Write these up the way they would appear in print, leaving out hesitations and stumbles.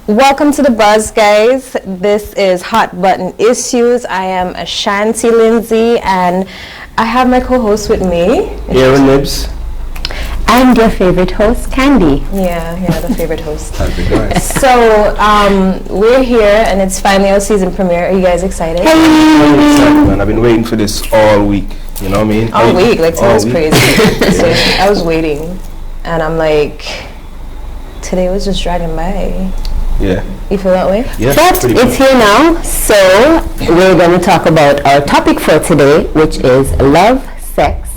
Welcome to the Buzz, guys. This is Hot Button Issues. I am Ashanti Lindsay, and I have my co-host with me, Aaron Nibs. And your favorite host, Candy. Yeah, the favorite host. That'd be nice. So, we're here, and it's finally our season premiere. Are you guys excited? I'm excited, man. I've been waiting for this all week. You know what I mean? All week, like today was crazy. So I was waiting, and I'm like, today was just dragging by. Yeah. You feel that way? Yeah. But it's here now, so we're going to talk about our topic for today, which is love, sex,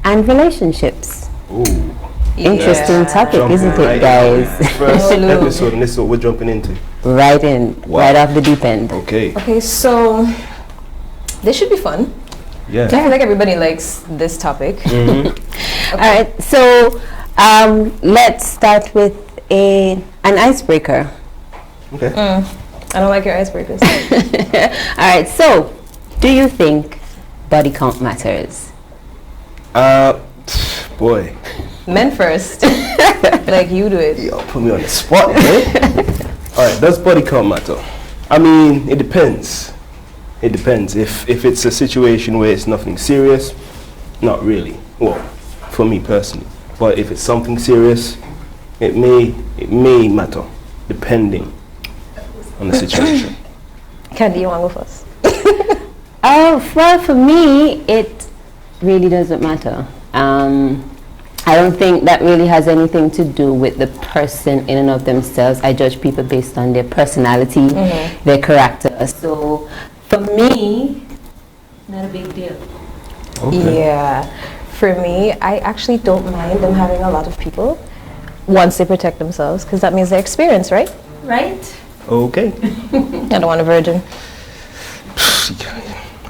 and relationships. Ooh. Interesting topic, Jumping isn't right it, guys? First episode, and this is what we're jumping into. Right in, right off the deep end. Okay. Okay, so this should be fun. Yeah. I feel like everybody likes this topic. Mm-hmm. Okay. All right, so let's start with an icebreaker. Okay. I don't like your icebreakers. All right, so do you think body count matters? Boy. Men first. Like you do it. Yo, put me on the spot, man. Alright, does body count matter? I mean, it depends. It depends. If it's a situation where it's nothing serious, not really. Well, for me personally. But if it's something serious, it may matter, depending on the situation. Candy, you want to go first? Well, for me, it really doesn't matter. I don't think that really has anything to do with the person in and of themselves. I judge people based on their personality, their character. So, for me, not a big deal. Okay. Yeah. For me, I actually don't mind them having a lot of people once they protect themselves, because that means they're experienced, right? Right? Okay. I don't want a virgin.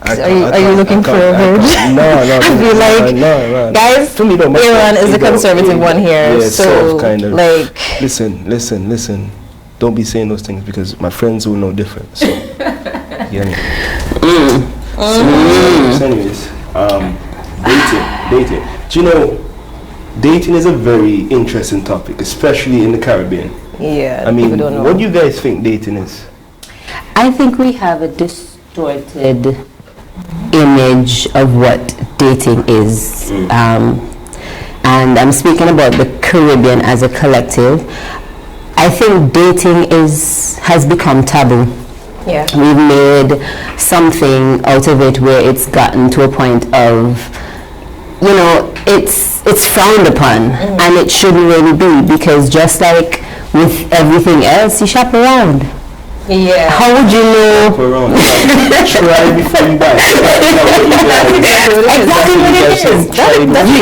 Are you looking for a virgin? No. I feel like, no. guys, For me, don't Aaron is the conservative one here, Yeah, so sort of, kind of. like. Listen. Don't be saying those things because my friends will know different. So, yeah. So anyways, dating. Do you know, dating is a very interesting topic, especially in the Caribbean. Yeah. I mean, people don't know. what do you guys think dating is? I think we have a distorted image of what dating is. And I'm speaking about the Caribbean as a collective. I think dating has become taboo. Yeah. We've made something out of it where it's gotten to a point of, you know, it's frowned upon, and it shouldn't really be, because just like with everything else, you shop around. Yeah. How would you know? Around. Try before you buy. Exactly what it is.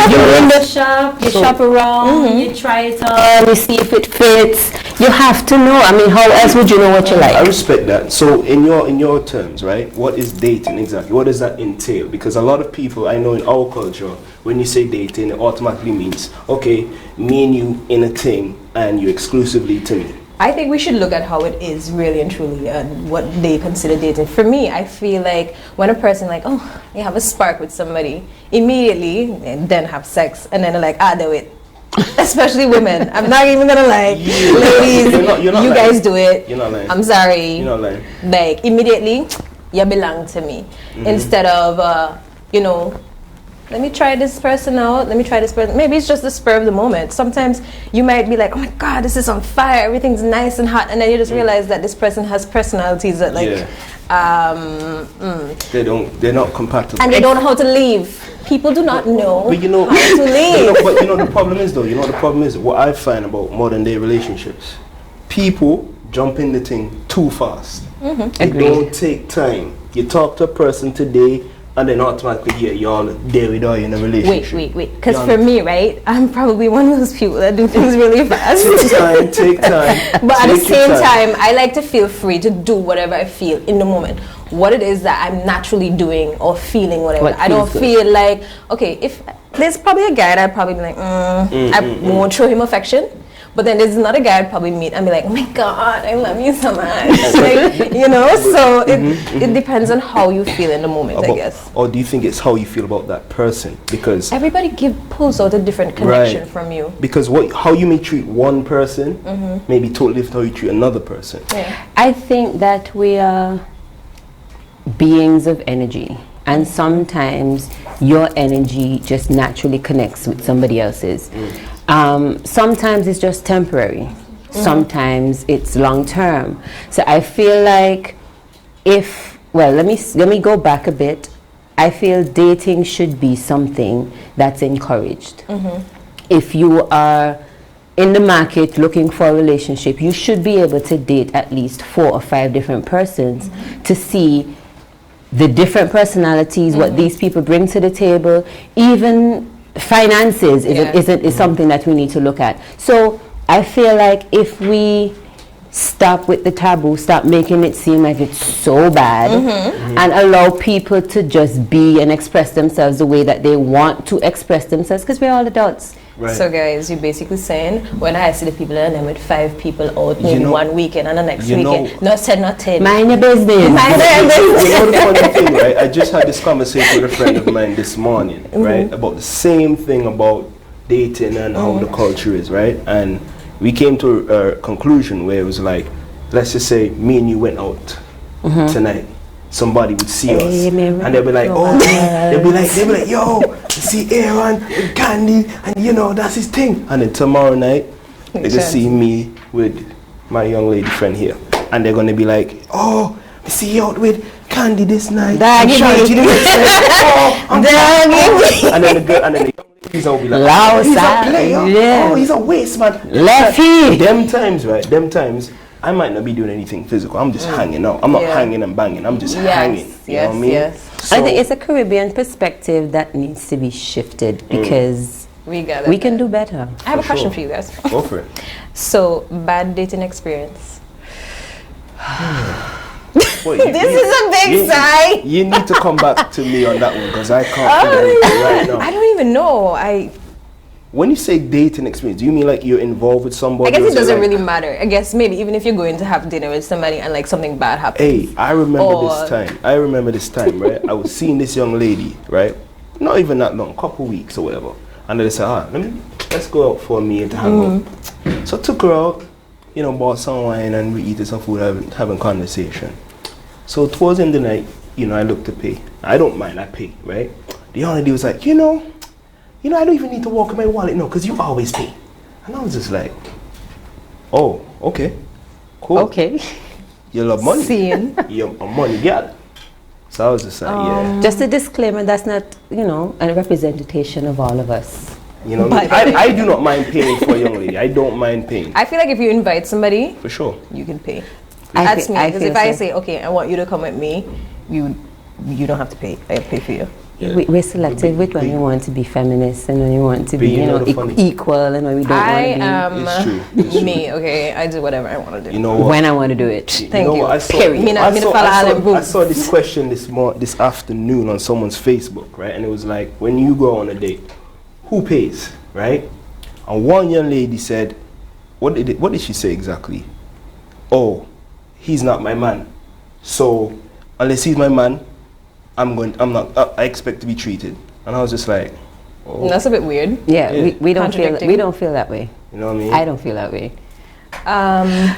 You're in the shop, you So- shop around, you try it on, you see if it fits. You have to know. I mean, how else would you know what you I like? respect that. So in your terms, right, what is dating exactly? What does that entail? Because a lot of people I know in our culture, when you say dating, it automatically means, okay, me and you in a thing and you exclusively to me. I think we should look at how it is really and truly and what they consider dating. For me, I feel like when a person like, oh, you have a spark with somebody, immediately and then have sex, and then they're like, do it. Especially women. I'm not even gonna lie. Ladies, You're not you lying. guys do it. You're not lying. I'm sorry. You're not lying. Like, immediately, you belong to me. Instead of, let me try this person out. Let me try this person. Maybe it's just the spur of the moment. Sometimes you might be like, oh my God, this is on fire. Everything's nice and hot. And then you just realize that this person has personalities that they're not compatible. And they don't know how to leave. People do not know but you know, how to leave. But you know the problem is though, what I find about modern day relationships. People jump in the thing too fast. They don't take time. You talk to a person today, and then automatically, y'all there with in a relationship. Wait. Because for me, right, I'm probably one of those people that do things really fast. Take time. But at the same time, I like to feel free to do whatever I feel in the moment. What it is that I'm naturally doing or feeling, whatever. I don't feel like, okay, if there's probably a guy that I'd probably be like, I won't show him affection. But then there's another guy I'd probably meet and be like, oh my God, I love you so much. Like, you know, so it depends on how you feel in the moment, I guess. Or do you think it's how you feel about that person? Because everybody pulls out a different connection from you. Because how you may treat one person may be totally different how you treat another person. Yeah. I think that we are beings of energy. And sometimes your energy just naturally connects with somebody else's. Sometimes it's just temporary. Sometimes it's long term. So I feel like let me go back a bit. I feel dating should be something that's encouraged. If you are in the market looking for a relationship, you should be able to date at least 4 or 5 different persons to see the different personalities, what these people bring to the table. Even finances is something that we need to look at. So I feel like if we stop with the taboo, stop making it seem like it's so bad, and allow people to just be and express themselves the way that they want to express themselves, because we're all adults. Right. So guys, you're basically saying, when I see the people and I'm with 5 people out maybe one weekend and the next weekend, not said nothing. Mind your business. You know the funny thing, right? I just had this conversation with a friend of mine this morning, right? About the same thing about dating and how the culture is, right? And we came to a conclusion where it was like, let's just say me and you went out tonight. Somebody would see us and they'll be like, they'll be like, yo, you see Aaron with Candy, and you know that's his thing. And then tomorrow night they just see me with my young lady friend here, and they're gonna be like, oh, I see you out with Candy this night. And then the young ladies will be like, he's a player. Oh, he's a waste man. Lefty. Them times, right? Them times I might not be doing anything physical. I'm just hanging out. I'm not hanging and banging. I'm just hanging. You know what I mean? So I think it's a Caribbean perspective that needs to be shifted, because we can do better. I have a question for you guys. Go for it. So, bad dating experience. Well, this is a big sigh. You need to come back to me on that one, because I can't figure it right now. I don't even know. When you say dating experience, do you mean like you're involved with somebody? I guess it doesn't really matter. I guess maybe even if you're going to have dinner with somebody and like something bad happens. Hey, I remember this time, right? I was seeing this young lady, right? Not even that long, couple weeks or whatever. And they said, let's go out for a meal to hang out. So I took her out, bought some wine and we eating some food, having conversation. So towards the end of the night, I looked to pay. I don't mind, I pay, right? The young lady was like, I don't even need to walk in my wallet, because you always pay. And I was just like, oh, okay, cool. Okay. You love money. Seeing. You're a money girl. So I was just like, yeah. Just a disclaimer, that's not, a representation of all of us. I do not mind paying for a young lady. I don't mind paying. I feel like if you invite somebody, for sure, you can pay. That's me. Because if I say, okay, I want you to come with me, you don't have to pay. I pay for you. Yeah. We're selective with when we want to be feminist and when we want to be, equal, and when we don't want to be. It's true. Me, okay? I do whatever I want to do. When I want to do it. Thank you. I saw this question this afternoon on someone's Facebook, right? And it was like, when you go on a date, who pays, right? And one young lady said, what did she say exactly? Oh, he's not my man. So unless he's my man, I expect to be treated. And I was just like, oh. That's a bit weird. Yeah, we don't feel that way. You know what I mean? I don't feel that way.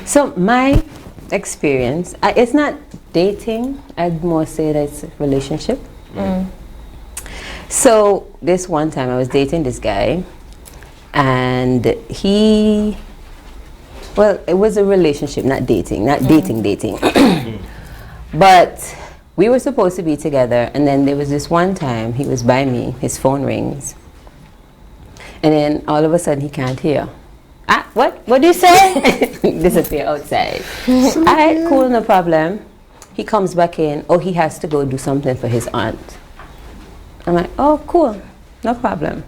So my experience, it's not dating. I'd more say that it's a relationship. So this one time I was dating this guy, and it was a relationship, not dating, dating. But we were supposed to be together, and then there was this one time he was by me, his phone rings, and then all of a sudden he can't hear. What do you say? Disappear outside. Alright, cool, no problem. He comes back in. Oh, he has to go do something for his aunt. I'm like, oh, cool, no problem.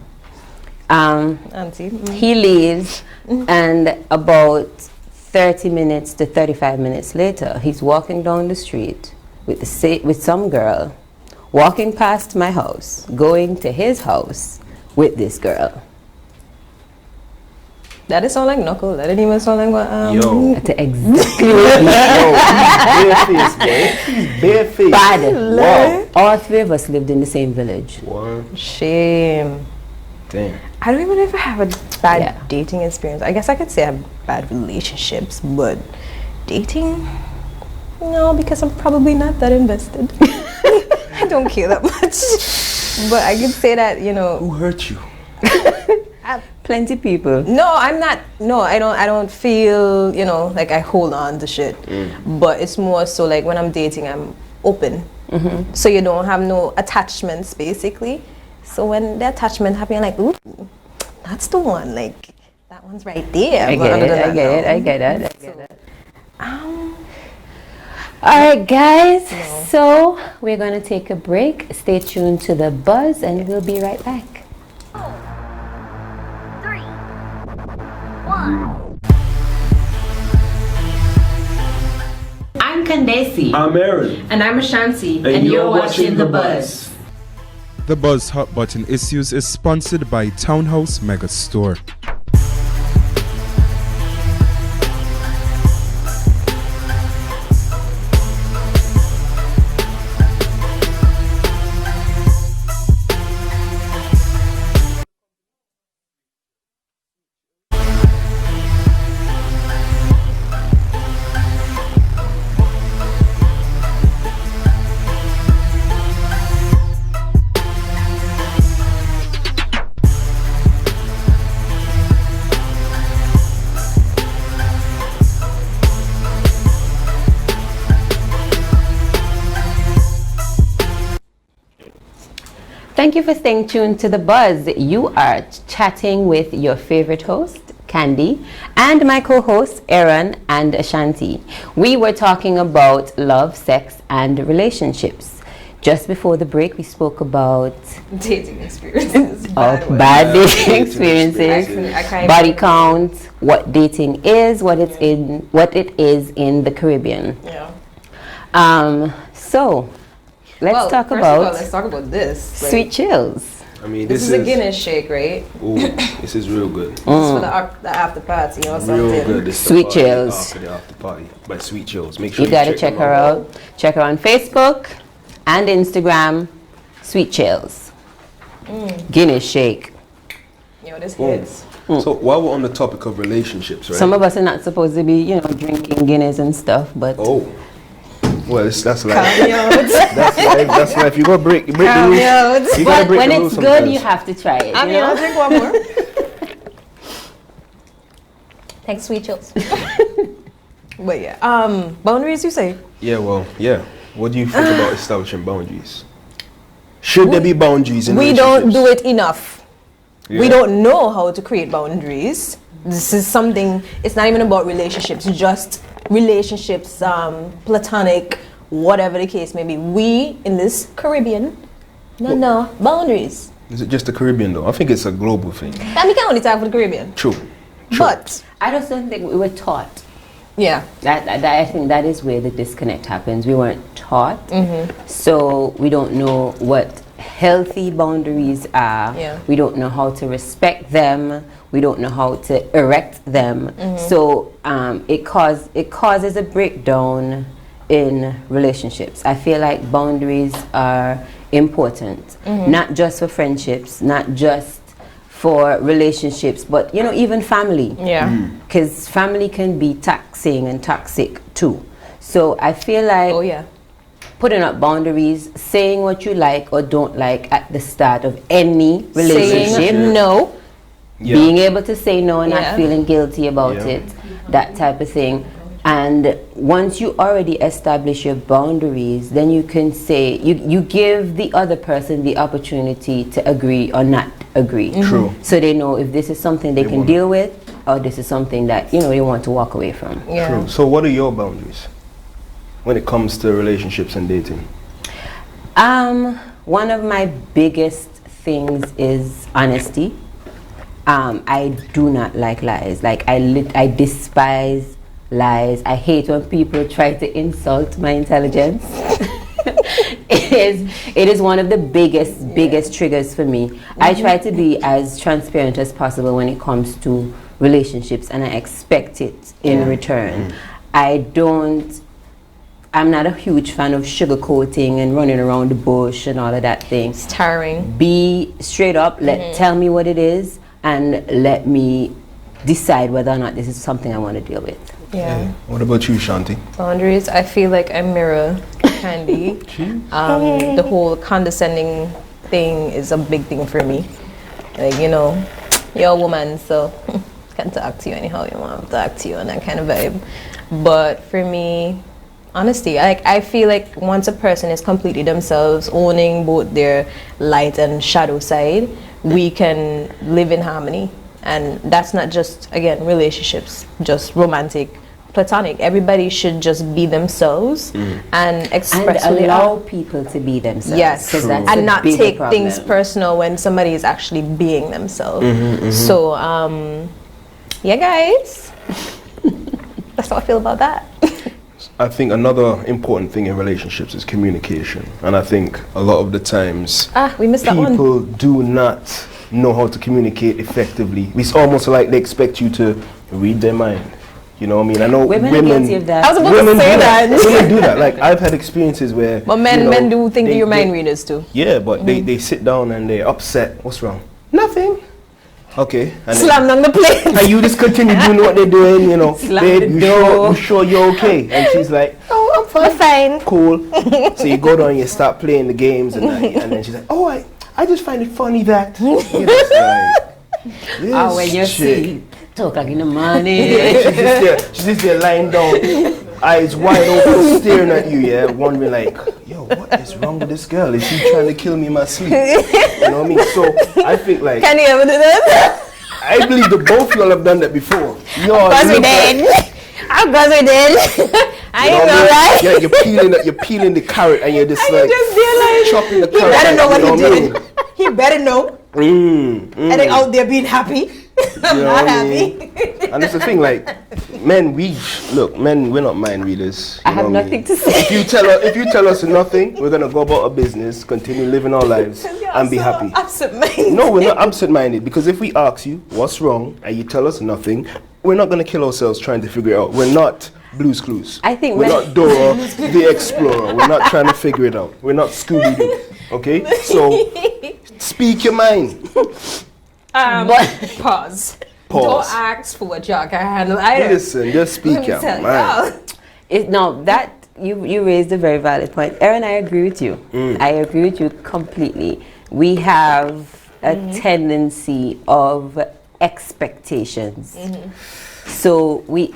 Auntie. He leaves, and about 30 minutes to 35 minutes later, he's walking down the street with some girl, walking past my house, going to his house with this girl. That didn't sound like knuckle. That didn't even sound like what. Yo. That's exactly He's barefaced. bad. Wow. All three of us lived in the same village. What? Shame. Damn. I don't even know if I have a bad dating experience. I guess I could say I have bad relationships, but dating, no, because I'm probably not that invested. I don't care that much. But I could say that, Who hurt you? Plenty people. No, I'm not. No, I don't feel, like I hold on to shit. But it's more so like when I'm dating, I'm open. So you don't have no attachments, basically. So when the attachment happens, you're like, ooh, that's the one. Like, that one's right there. I get it. All right, guys. No. So we're going to take a break. Stay tuned to The Buzz, and we'll be right back. 3, 1. I'm Kandesi. I'm Aaron. And I'm Ashanti. And you're watching The Buzz. The Buzz Hot Button Issues is sponsored by Townhouse Mega Store. Thank you for staying tuned to The Buzz. You are chatting with your favorite host, Candy, and my co-hosts, Aaron and Ashanti. We were talking about love, sex, and relationships. Just before the break, we spoke about Dating experiences. bad dating experiences, body count, what dating is, what it is in the Caribbean. Yeah. So let's talk first about of all, let's talk about this. Like, sweet chills. I mean, this is a Guinness shake, right? Ooh, this is real good. This is for the after party or something. Real good. This is Sweet the party Chills. After the after party. By Sweet Chills. Make sure You gotta check them her out. Check her on Facebook and Instagram. Sweet Chills. Guinness shake. This Boom. hits. So while we're on the topic of relationships, right? Some of us are not supposed to be, drinking Guinness and stuff, but Oh. Well, that's life. That's That's life. You gotta break the rules. You gotta break when the rules it's good, sometimes. you have to try it. I'll drink one more. Thanks, Sweet Chills. But yeah, boundaries, you say? Yeah, well, yeah. What do you think about establishing boundaries? Should there be boundaries in We don't do relationships? it enough. Yeah. We don't know how to create boundaries. This is something, it's not even about relationships, just relationships, platonic, whatever the case may be. We, in this Caribbean, no boundaries. Is it just the Caribbean though? I think it's a global thing. And we can only talk for the Caribbean. True. But, I just don't think we were taught. yeah. That I think that is where the disconnect happens. We weren't taught, so we don't know what healthy boundaries are. Yeah. We don't know how to respect them. We don't know how to erect them. So it causes a breakdown in relationships. I feel like boundaries are important, not just for friendships, not just for relationships, but even family. Yeah. Because family can be taxing and toxic too. So I feel like Oh, yeah. putting up boundaries, saying what you like or don't like at the start of any relationship. Saying no. Yeah. Being able to say no and Yeah. not feeling guilty about Yeah. it, that type of thing. And once you already establish your boundaries, then you can say, you give the other person the opportunity to agree or not agree. True. So they know if this is something they can want. deal with, or this is something that, they want to walk away from. Yeah. True. So what are your boundaries when it comes to relationships and dating? One of my biggest things is honesty. I do not like lies. Like I despise lies. I hate when people try to insult my intelligence. It is one of the biggest triggers for me. I try to be as transparent as possible when it comes to relationships, and I expect it in return. I'm not a huge fan of sugarcoating and running around the bush and all of that thing. It's tiring. Be straight up, tell me what it is, and let me decide whether or not this is something I want to deal with. Yeah. What about you, Shanti? Boundaries, I feel like I mirror Candy. The whole condescending thing is a big thing for me. Like, you're a woman, so can't talk to you anyhow you want to talk to you, and that kind of vibe. But for me, honesty, I feel like once a person is completely themselves, owning both their light and shadow side, we can live in harmony. And that's not just, again, relationships, just romantic, platonic. Everybody should just be themselves and express And who they allow are. people to be themselves. Yes, 'cause that's and a not bigger take problem. things personal when somebody is actually being themselves. So, yeah, guys, that's how I feel about that. I think another important thing in relationships is communication. And I think a lot of the times We missed that one. people do not know how to communicate effectively. It's almost like they expect you to read their mind. You know what I mean? I know Women are guilty of that. I was about to women say do that. Women do that. Like, I've had experiences where... But men do think that you're mind they- readers too. Yeah, but they sit down and they're upset. What's wrong? Nothing. Okay. And then- Slam down the plate. and you just continue doing what they're doing, Slam babe, the you door. sure you're okay? And she's like, oh, I'm fine. Cool. So you go down and you start playing the games and that, and then she's like, oh, I just find it funny that. You're just like, When you this chick. see 2 o'clock in the morning. Yeah, she's just there lying down, eyes wide open, staring at you, yeah, wondering like, yo, what is wrong with this girl? Is she trying to kill me in my sleep? You know what I mean? So I think like, Can you ever do that? I believe that both of y'all have done that before. Y'all Of course we look like- did. Of course we did. I You know ain't what gonna I mean? lie. Yeah, you're peeling the carrot and you're just And like you just realize chopping the he carrot. better know what you he know did. He better know. I mean? And they out there being happy. You know Not what I mean? happy. And that's the thing, like, men, we're not mind readers. I you have know what I nothing mean? to say. If you tell us nothing, we're gonna go about our business, continue living our lives, and be happy. Absent-minded. No, we're not absent-minded, because if we ask you what's wrong and you tell us nothing, we're not gonna kill ourselves trying to figure it out. We're not Blue's Clues. I think we're men- not Dora the Explorer. We're not trying to figure it out. We're not Scooby-Doo. Okay, so speak your mind. But pause. Don't Pause. ask for what y'all can handle either. Listen, just speak Let me your tell mind. y'all. That you raised a very valid point. Erin, I agree with you. I agree with you completely. We have a tendency of expectations. So we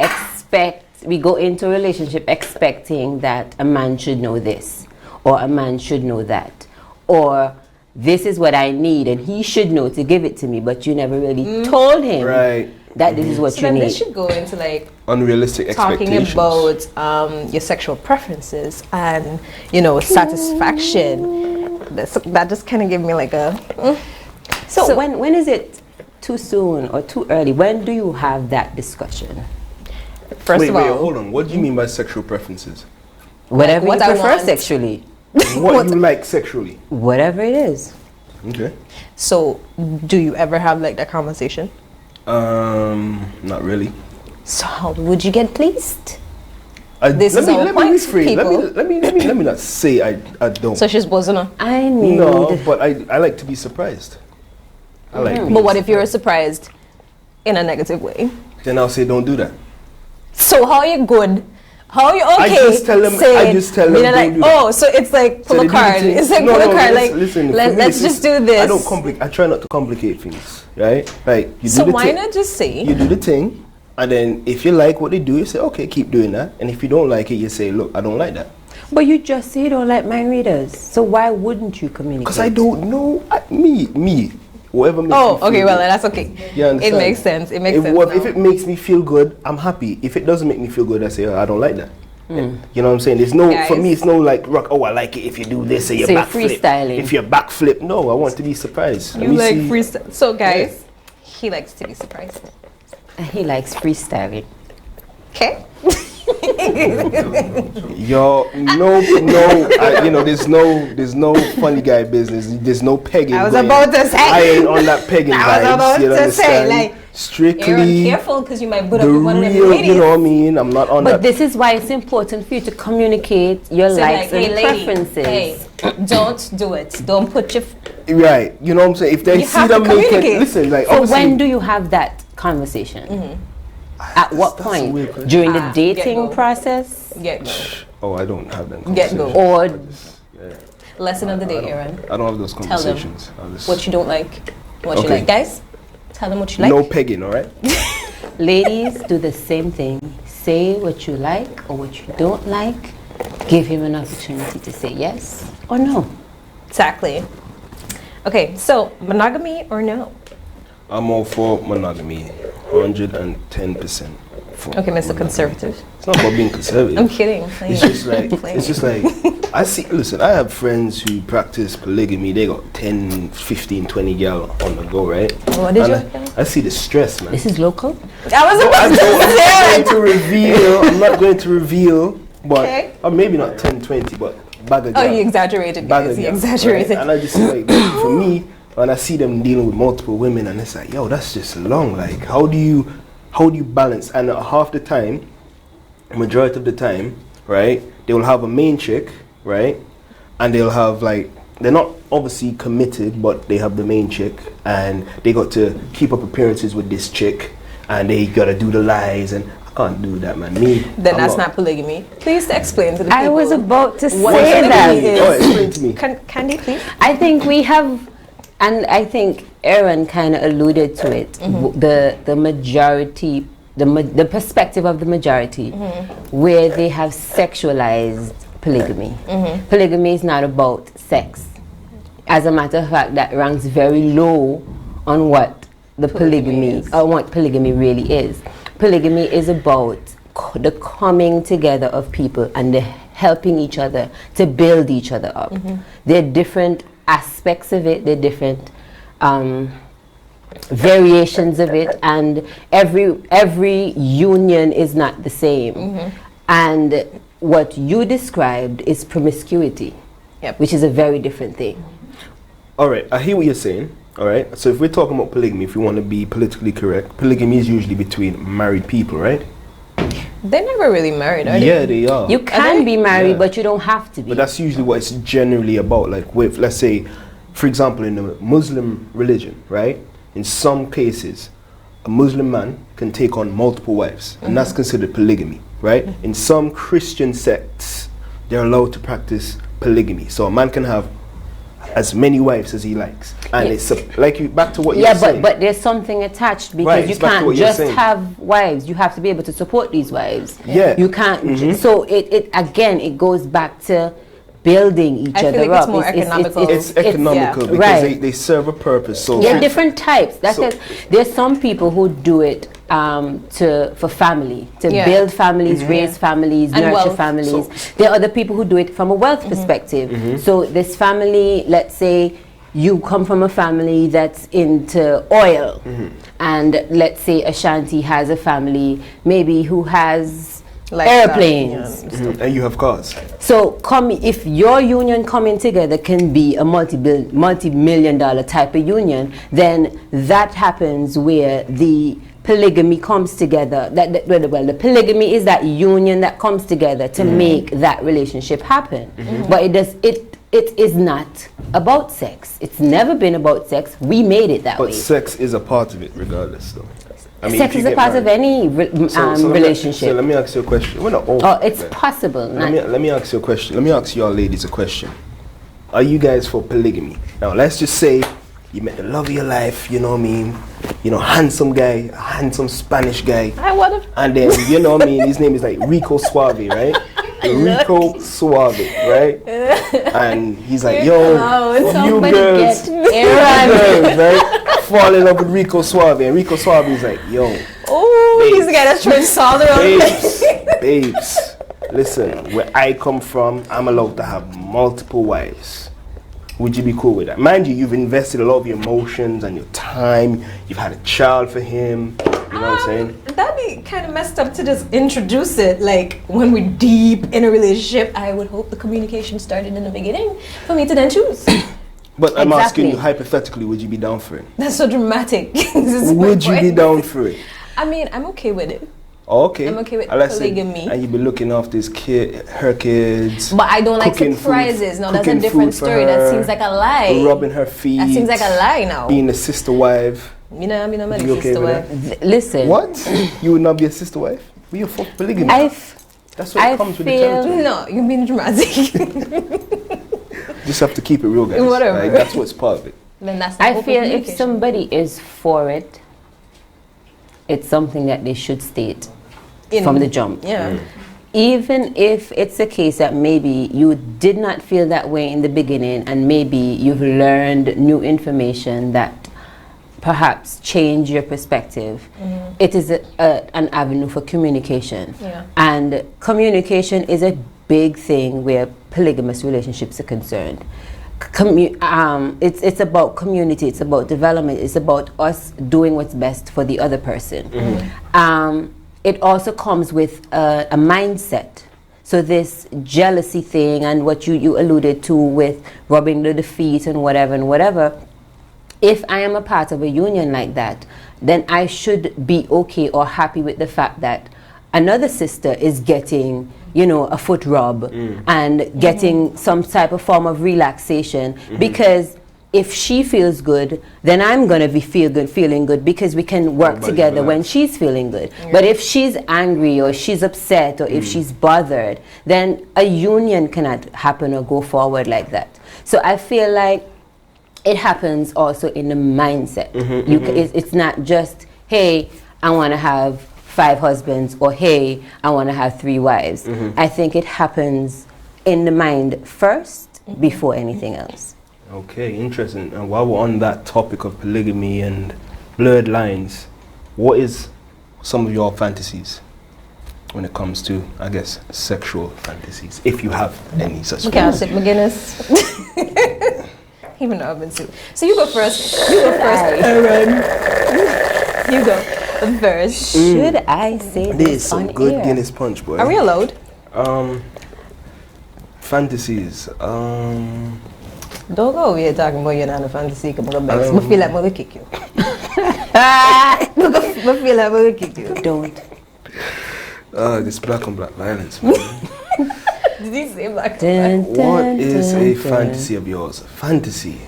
go into a relationship expecting that a man should know this, or a man should know that, or this is what I need and he should know to give it to me, but you never really told him Right. that this is what So you then need. this should go into like Unrealistic talking expectations. about your sexual preferences and satisfaction. That just kind of gave me like a. So when is it too soon or too early? When do you have that discussion? First Wait, of all, hold on. What do you mean by sexual preferences? Whatever what you I prefer want. sexually. What you like sexually? Whatever it is. Okay. so do you ever have like that conversation? Not really. So how would you get pleased? Let is our me point, rephrase. people. Let me not say I don't. So she's buzzing her. I need No, but I like to be surprised. I like. being But what if you're surprised. surprised in a negative way? Then I'll say don't do that. So how are you good How you okay? I just tell them. Like, oh, so it's like pull a card. It's like pull a card. Like, listen. Let's just do this. I don't complicate. I try not to complicate things, right? Like you do so the why thing, not just say you do the thing, and then if you like what they do, you say okay, keep doing that. And if you don't like it, you say look, I don't like that. But you just say you don't like mind readers. So why wouldn't you communicate? Because I don't know. Me. Whatever makes me okay, feel well, good. that's okay. You understand? It makes sense. It makes sense. If it makes me feel good, I'm happy. If it doesn't make me feel good, I say, I don't like that. You know what I'm saying? There's no, Guys. for me, it's no like, rock, I like it if you do this or you So you're backflip. freestyling. If you backflip, no, I want to be surprised. You like freestyle. So, guys, he likes to be surprised. He likes freestyling. Okay. Yo, there's no funny guy business. There's no pegging. I was going. about to say. I ain't on that pegging I was vibes, about you to understand? say, like, strictly Aaron, careful, because you might put up the with one of them real, ladies. you know what I mean? I'm not on But that. this is why it's important for you to communicate your So likes like, and hey, lady, preferences. hey, don't do it. Don't put your... Right, you know what I'm saying? If they You see have to them making, communicate. listen, like So obviously, when do you have that conversation? At what that's a weird point? question. During the Get dating go. process? Get go. Oh, I don't have that. Get go. conversation. Or Lesson of the day, Aaron. I don't have those Tell them conversations. I'll just- what you don't like. What you Okay. like. Guys, tell them what you like. No pegging, all right? ladies, do the same thing. Say what you like or what you don't like. Give him an opportunity to say yes or no. Exactly. Okay, so monogamy or no? I'm all for monogamy, 110%. Okay, Mr. Conservative. It's not about being conservative. I'm kidding. It's just like, listen, I have friends who practice polygamy. They got 10, 15, 20 gal on the go, right? What did And you? I see the stress, man. This is local? I was I'm about to say. not going to reveal, but Okay. or maybe not 10, 20, but bag of Oh, gal. you exaggerated, Bag guys. of You gal, exaggerated. right? And I just like, for me, when I see them dealing with multiple women, and it's like, yo, that's just long. Like, how do you balance? And half the time, majority of the time, right, they will have a main chick, right, and they'll have like, they're not obviously committed, but they have the main chick, and they got to keep up appearances with this chick, and they gotta do the lies, and I can't do that, man. Then that's not polygamy. Please explain to the people. I was about to say what that. polygamy is. Oh, explain to me. Candy, please. I think we have, and I think Aaron kind of alluded to it. The majority, the perspective of the majority, where they have sexualized polygamy. Polygamy is not about sex. As a matter of fact, that ranks very low on what the polygamy or what polygamy really is. Polygamy is about the coming together of people and the helping each other to build each other up. There are different aspects of it. There are different variations of it, and every union is not the same. And what you described is promiscuity, which is a very different thing. All right, I hear what you're saying. All right, so if we're talking about polygamy, if we want to be politically correct, polygamy is usually between married people, right? They're never really married, are they? Yeah, they are. You can be married, Yeah. but you don't have to be. But that's usually what it's generally about. Like with, let's say, for example, in the Muslim religion, right? In some cases, a Muslim man can take on multiple wives, and that's considered polygamy, right? In some Christian sects, they're allowed to practice polygamy. So a man can have as many wives as he likes, and it's like you back to what you're saying. but there's something attached, because Right, you it's back to can't what you're just saying. have wives. You have to be able to support these wives. Yeah. You can't. So it again, it goes back to building each I feel other like up. it's more economical. It's economical because right. they serve a purpose. So There are different types. That's So- it. There's some people who do it for family, to build families, raise families, And nurture wealth. families. So- There are other people who do it from a wealth perspective. So this family, let's say you come from a family that's into oil, and let's say Ashanti has a family maybe who has airplanes. and you have cars. So if your union coming together can be a multi-million dollar type of union, then that happens where the polygamy comes together. The polygamy is that union that comes together to make that relationship happen. But it is not about sex. It's never been about sex. We made it that way. But sex is a part of it, regardless, though. I mean, Sex is a part of any relationship. So let me ask you a question. We're not all. Oh, it's possible. Let me ask you a question. Let me ask you all ladies a question. Are you guys for polygamy? Now, let's just say you met the love of your life, you know what I mean? You know, handsome guy, handsome Spanish guy. And then, you know what I mean? His name is like Rico Suave, right? Rico Suave, right? And he's like, yo, you girls, right? Fall in love with Rico Suave. And Rico Suave is like, yo. Oh, he's the guy that's trying to solve around. Babes, listen, where I come from, I'm allowed to have multiple wives. Would you be cool with that? Mind you, you've invested a lot of your emotions and your time. You've had a child for him. You know what I'm saying? That'd be kind of messed up to just introduce it. Like, when we're deep in a relationship, I would hope the communication started in the beginning for me to then choose. But I'm asking you, hypothetically, would you be down for it? That's so dramatic. Would you be down for it? I mean, I'm okay with it. Okay. I'm okay with polygamy. And you'd be looking after her kids. But I don't like surprises. No, that's a different story. That seems like a lie. Rubbing her feet. That seems like a lie now. Being a sister wife. I'm not a sister wife. Listen. What? You would not be a sister wife? We are for polygamy. That's what comes with the territory. No, you're being dramatic. Just have to keep it real, guys. Whatever. Like, that's what's part of it. Then that's I feel if somebody is for it, it's something that they should state from the jump. Yeah. Even if it's a case that maybe you did not feel that way in the beginning, and maybe you've learned new information that perhaps change your perspective, it is an avenue for communication. Yeah. And communication is a big thing where polygamous relationships are concerned. It's about community, it's about development, it's about us doing what's best for the other person. It also comes with a mindset. So this jealousy thing and what you alluded to with rubbing the feet and whatever, if I am a part of a union like that, then I should be okay or happy with the fact that another sister is getting, a foot rub and getting some type of form of relaxation, because if she feels good, then I'm going to be feeling good because we can work together when she's feeling good. Yeah. But if she's angry or she's upset or if she's bothered, then a union cannot happen or go forward like that. So I feel like it happens also in the mindset. It's not just, hey, I want to have 5 husbands, or hey, I want to have 3 wives. I think it happens in the mind first before anything else. Okay, interesting. And while we're on that topic of polygamy and blurred lines, what is some of your fantasies when it comes to, I guess, sexual fantasies, if you have any such things? Okay, I'll sit McGinnis. Even though I've been sued. So you go first. Aaron. You go first. Should I say This this is some on good air? Guinness punch, boy. Are we allowed? Fantasies. Don't go over here talking about your nana fantasy. Come on, I feel like I'm going to kick you. I feel like I'm going to kick you. Don't. This black on black violence, man. Did he say black? What is a fantasy of yours? Fantasy.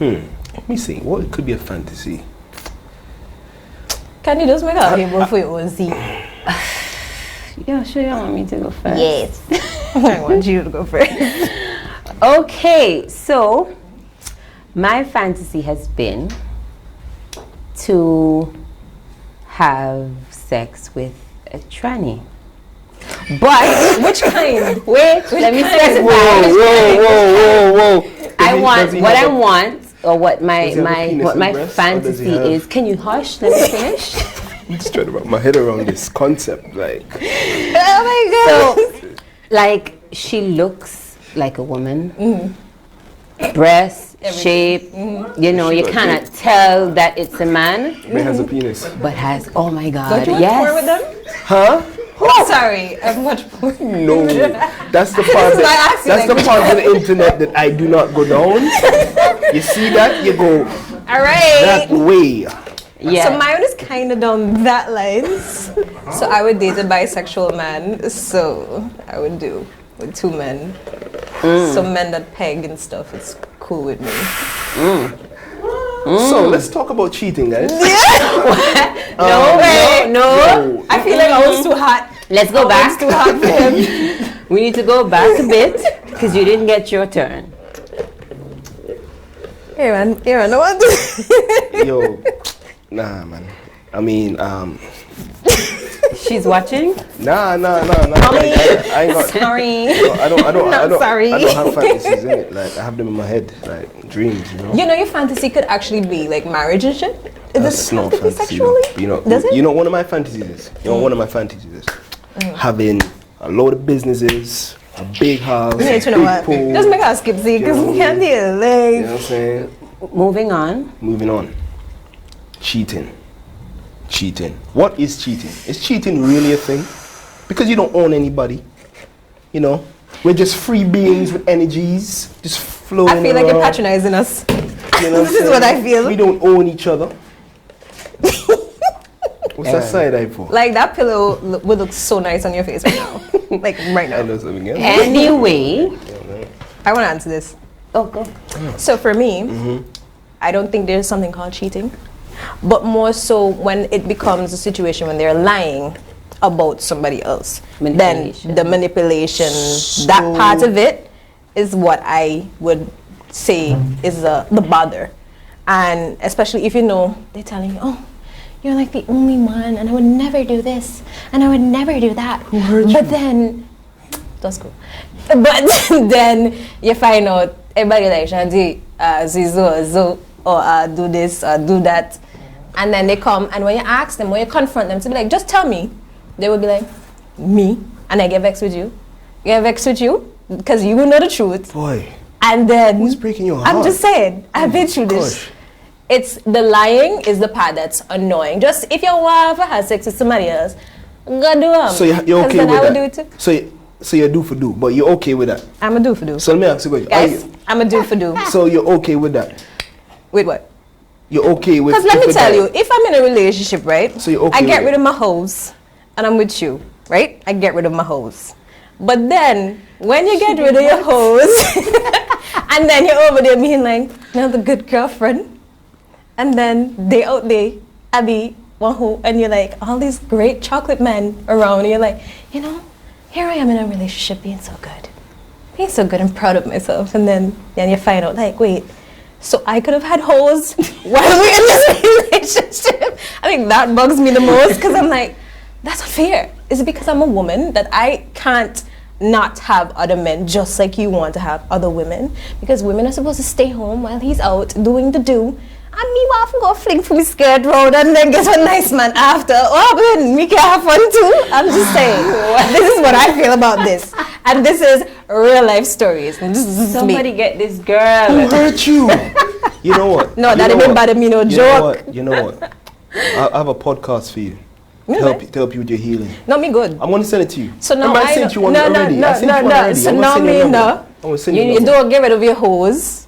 Let me see. What could be a fantasy? Can you just make a table for your own seat? Yeah, sure you want me to go first? Yes. I want you to go first. Okay, so my fantasy has been to have sex with a tranny. But which kind? Wait, let me specify. Whoa. I want, or what my breast, fantasy is. Can you hush? Let me finish. I'm just trying to wrap my head around this concept, like. Oh my God. So, like, she looks like a woman. Breast, shape, you cannot tell that it's a man. But has a penis. But has, oh my God, Don't you watch yes. porn with them? Huh? Oh, sorry, I've watched porn. No, that's the part. That's the part of the internet that I do not go down. You see that? You go. All right. That way. Yeah. So mine is kind of down that lines. So I would date a bisexual man. So I would do with 2 men. Some men that peg and stuff. It's cool with me. So let's talk about cheating, guys. No way. No. I feel like I was too hot. Let's go back. Too hot for him. We need to go back a bit because you didn't get your turn. Aaron, no one. Yo, nah, man. I mean, She's watching. nah. I ain't got. Sorry. I don't. Sorry. I don't have fantasies in it. Like I have them in my head, like dreams. You know. You know, your fantasy could actually be like marriage and shit. Is That's it not have to be fantasy. sexually? You know. Does it? You know one of my fantasies is. You know one of my fantasies is having a load of businesses, a big house, You need to know big what? pool. Just make us skip Z because You know we can't deal. You know Like, what I'm saying? Moving on. Moving on. Cheating. What is cheating? Is cheating really a thing? Because you don't own anybody. You know? We're just free beings with energies, just flowing I feel like you're around. patronizing us. You know This is what I feel. We don't own each other. What's that side eye for? Like that pillow would look so nice on your face right now. Like right I now. know something else. Anyway. I want to answer this. Oh, go. So for me, I don't think there's something called cheating, but more so when it becomes a situation when they're lying about somebody else. Then Manipulation. the manipulation, that part of it is what I would say is the bother. And especially if you know, they're telling you, oh, you're like the only one and I would never do this and I would never do that. Who hurt you? But then, that's cool. But then you find out everybody like Shanti, Zizo, or do this, or do that. And then they come, and when you ask them, when you confront them to be like, just tell me, they will be like, me? And I get vexed with you. Get vexed with you? Because you will know the truth. Boy, And then, who's breaking your heart? I'm just saying, I've been through this. Gosh. It's the lying is the part that's annoying. Just if your wife has sex with somebody else, go do them. So you're okay then with I would that? do it too. So you're do for do, but you're okay with that. I'm a do for do. So let me ask you a question. Guys, I'm a do for do. So you're okay with that? Wait, what? You're okay with? Because let me with tell that? you, if I'm in a relationship, right? So you're okay I get with rid it? of my hoes, and I'm with you, right? I get rid of my hoes. But then, when you get rid of your hoes, and then you're over there being like, now the good girlfriend, and then they out there, I be one hoe, and you're like, all these great chocolate men around, and you're like, you know, here I am in a relationship being so good. Being so good and proud of myself. And then you find out, like, wait, so I could have had hoes while we're in this relationship. I think that bugs me the most because I'm like, that's unfair. Is it because I'm a woman that I can't not have other men just like you want to have other women? Because women are supposed to stay home while he's out doing the do. And me want to go fling for me skirt road and then get a nice man after. Oh, then we can have fun too. I'm just saying. This is what I feel about this. And this is real life stories. And this is Somebody me. get this girl. Who hurt you? You know what? No, You that know ain't what? bad me no You know joke. what? You know what? I have a podcast for you. To Really? help you with your healing. No, me good. I'm gonna send it to you. So now Remember I sent you one already. I sent you one already. So I'm gonna now send you me another no. one. I'm gonna send you You another one. don't get rid of your hose.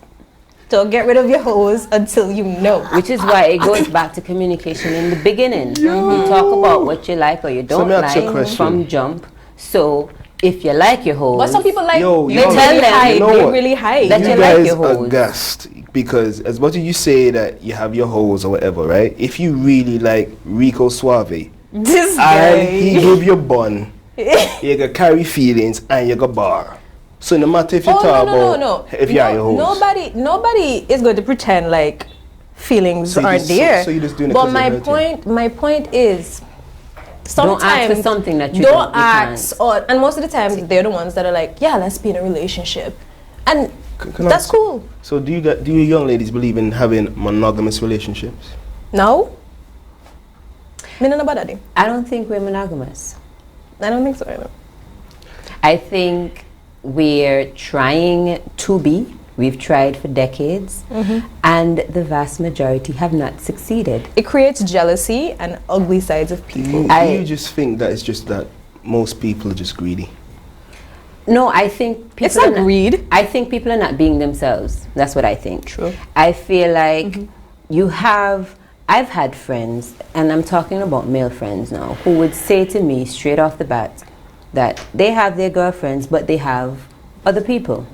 Don't get rid of your hose until you know. Which is why it goes back to communication in the beginning. You talk about what you like or you don't let me ask you a like question. from jump. So if you like your hoes, But some people like Yo, they you know- tell you them hide. know They what? really hide. That You you like guys your are hoes. gassed because as much as you say that you have your hoes or whatever, right? If you really like Rico Suave This and he guy. give you bun, you can carry feelings and you can bar. So no matter if you Oh talk no. about if you are your hoes. Nobody is going to pretend like feelings So you aren't just- there. so you just doing it But 'cause they're hurting. my point is, Don't ask for sometimes something that you don't don't- you ask, and most of the time they're the ones that are like, yeah, let's be in a relationship, and Can I that's ask- cool. So do you young ladies believe in having monogamous relationships? No, me not about that thing. I don't think we're monogamous. I don't think so either. I think we're trying to be. We've tried for decades, and the vast majority have not succeeded. It creates jealousy and ugly sides of people. Do I- you just think that it's just that most people are just greedy? No, I think people It's not are greed. I think people are not being themselves. That's what I think. True. I feel like I've had friends, and I'm talking about male friends now, who would say to me straight off the bat that they have their girlfriends, but they have other people.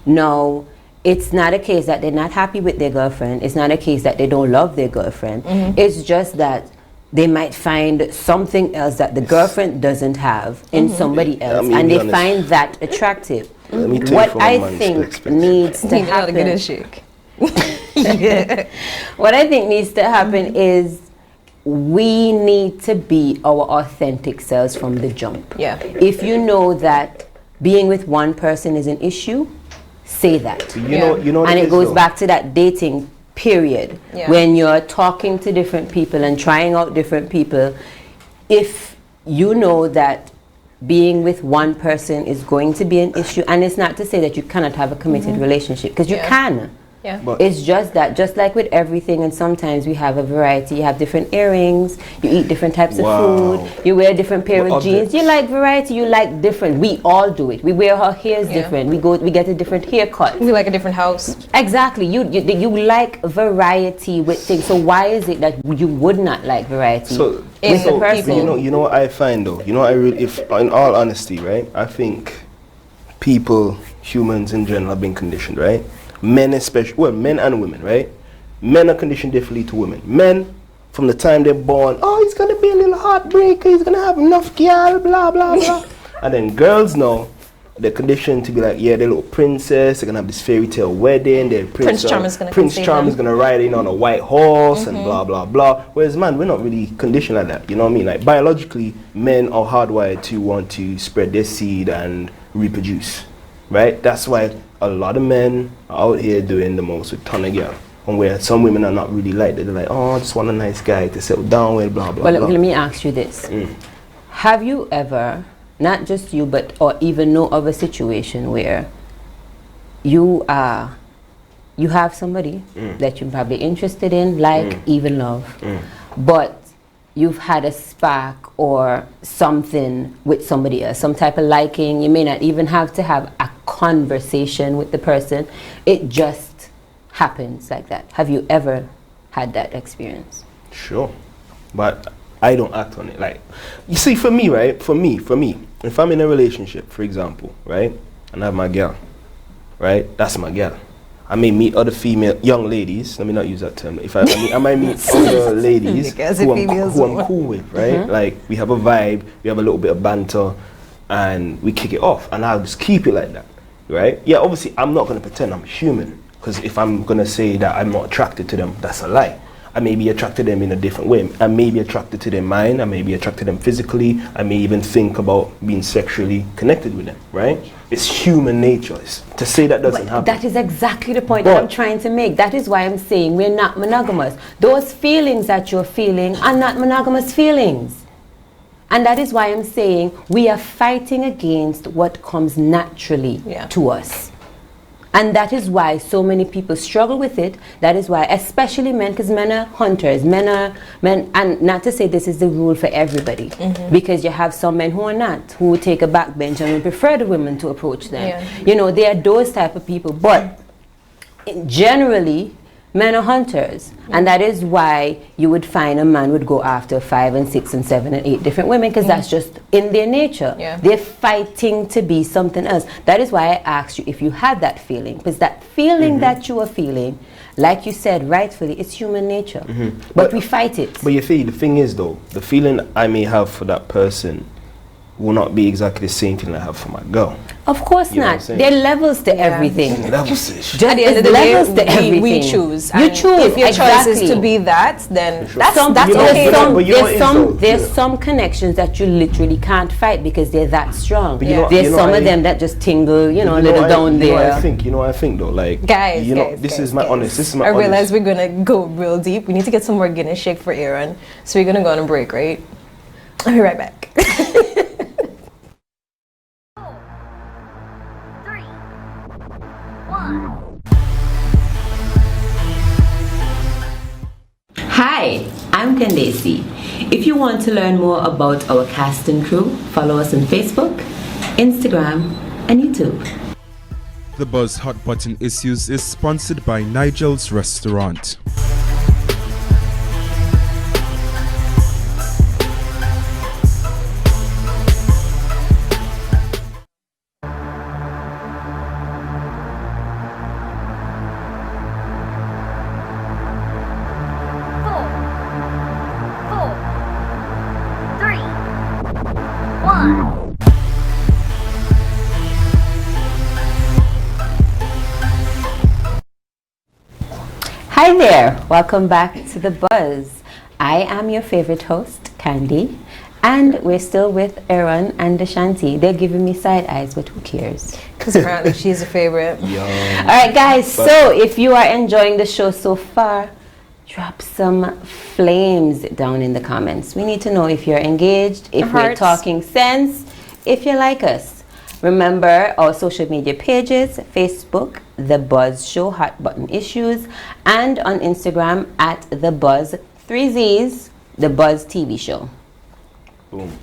Now, it's not a case that they're not happy with their girlfriend. It's not a case that they don't love their girlfriend. It's just that they might find something else that the girlfriend doesn't have in somebody else, and they find that attractive. What I think needs to happen. What I think needs to happen is we need to be our authentic selves from the jump. If you know that being with one person is an issue, say that. You know, and it goes back to that dating period when you're talking to different people and trying out different people. If you know that being with one person is going to be an issue, and it's not to say that you cannot have a committed relationship, because you can. But it's just that, just like with everything, and sometimes we have a variety. You have different earrings, you eat different types of food, you wear different pair of jeans. You like variety, you like different. We all do it. We wear our hairs different. We get a different haircut. We like a different house. Exactly. You like variety with things. So why is it that you would not like variety with a person? You know what I find though. You know, if in all honesty, right? I think people, humans in general, have been conditioned, right? Men especially, well, men and women, right? Men are conditioned differently to women. Men, from the time they're born, oh, he's gonna be a little heartbreaker, he's gonna have enough girl, blah, blah, blah. And then girls now, they're conditioned to be like, yeah, they're little princess, they're gonna have this fairy tale wedding, Prince Charm is gonna ride in on a white horse and blah, blah, blah. Whereas man, we're not really conditioned like that, you know what I mean? Like biologically, men are hardwired to want to spread their seed and reproduce, right? That's why a lot of men are out here doing the most with ton of girl. And where some women are not really like that. They're like, oh, I just want a nice guy to settle down with, blah, blah, blah. Well, let me ask you this. Have you ever, not just you, but or even know of a situation where you have somebody that you're probably interested in, like, even love, but you've had a spark or something with somebody else, some type of liking. You may not even have to have a conversation with the person. It just happens like that. Have you ever had that experience? Sure, but I don't act on it. Like, you see, for me, right? For me, if I'm in a relationship, for example, right, and I have my girl, right, that's my girl. I may meet other female young ladies. Let me not use that term. I might meet other ladies who I'm cool with, right? Like we have a vibe, we have a little bit of banter, and we kick it off. And I'll just keep it like that, right? Yeah, obviously I'm not gonna pretend I'm human, because if I'm gonna say that I'm not attracted to them, that's a lie. I may be attracted to them in a different way. I may be attracted to their mind. I may be attracted to them physically. I may even think about being sexually connected with them, right? It's human nature. To say that doesn't happen. That is exactly the point that I'm trying to make. That is why I'm saying we're not monogamous. Those feelings that you're feeling are not monogamous feelings. And that is why I'm saying we are fighting against what comes naturally to us. And that is why so many people struggle with it. That is why, especially men, because men are hunters, men, and not to say this is the rule for everybody, because you have some men who are not, who will take a backbench and will prefer the women to approach them. You know, they are those type of people. But generally, men are hunters, and that is why you would find a man would go after 5 and 6 and 7 and 8 different women, because that's just in their nature. They're fighting to be something else. That is why I asked you if you had that feeling, because that feeling that you are feeling, like you said rightfully, it's human nature, but we fight it. But you see, the thing is though, the feeling I may have for that person will not be exactly the same thing I have for my girl. Of course not. There are levels to everything. Levels. Just at the end of the day, we choose. You choose. If your choice is to be that, then that's okay. There's some connections that you literally can't fight because they're that strong. There's some of them that just tingle, a little down there. You know what I think though, like, guys, this is my honest. I realize we're gonna go real deep. We need to get some more Guinness shake for Aaron, so we're gonna go on a break, right? I'll be right back. Hi, I'm Candace. If you want to learn more about our cast and crew, follow us on Facebook, Instagram, and YouTube. The Buzz Hot Button Issues is sponsored by Nigel's Restaurant. Hi there, welcome back to The Buzz. I am your favorite host, Candy, and we're still with Aaron and Ashanti. They're giving me side eyes, but who cares? Because apparently she's a favorite. All right, guys, so if you are enjoying the show so far, drop some flames down in the comments. We need to know if you're engaged, if we're talking sense, if you like us. Remember our social media pages, Facebook, The Buzz Show, Hot Button Issues, and on Instagram at The Buzz, 3 Z's, The Buzz TV Show. Boom.